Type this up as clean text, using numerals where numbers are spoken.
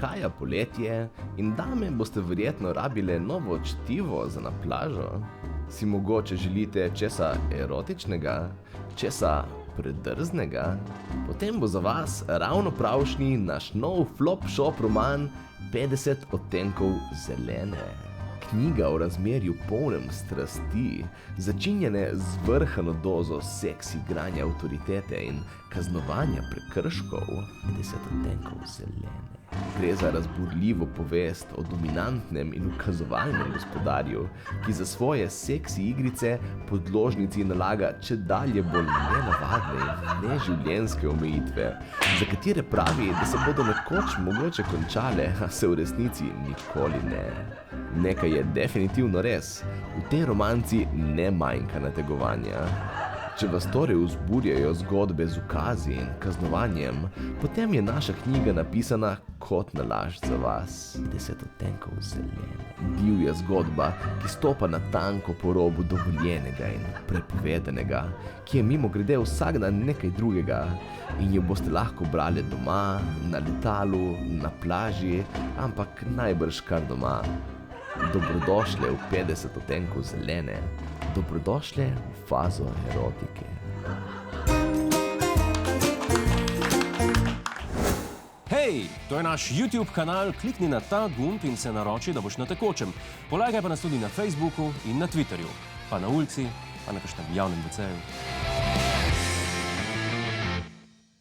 prihaja poletje in dame boste verjetno rabile novo čtivo za na plažo. Si mogoče želite česa erotičnega, česa predrznega? Potem bo za vas ravno pravšnji naš nov flop shop roman 50 odtenkov zelene. Knjiga o razmerju polnem strasti, začinjene z vrhano dozo seks igranja avtoritete in kaznovanja prekrškov. 50 odtenkov zelene. Gre za razburljivo povest o dominantnem in ukazovalnem gospodarju, ki za svoje seksi igrice podložnici nalaga čedalje bolj nenavadne in neživljenjske omejitve, za katere pravi, da se bodo nekoč mogoče končale, a se v resnici nikoli ne. Nekaj je definitivno res, v tej romanci ne manjka nategovanja. Če vas torej vzburjajo zgodbe z ukazi in kaznovanjem, potem je naša knjiga napisana kot nalašč za vas. 50 odtenkov zelene. Divja zgodba, ki stopa na tanko po robu dovoljenega in prepovedanega, ki je mimogrede vsak dan nekaj drugega in jo boste lahko brali doma, na letalu, na plaži, ampak najbrž kar doma. Dobrodošle v 50 odtenkov zelene. Dobrodošle v fazo erotike. Hej, to je naš YouTube kanal, klikni na ta gumb in se naroči, da boš na tekočem. Polajkaj pa nas tudi na Facebooku in na Twitterju, pa na ulici, pa na kakšnem javnem WC-ju.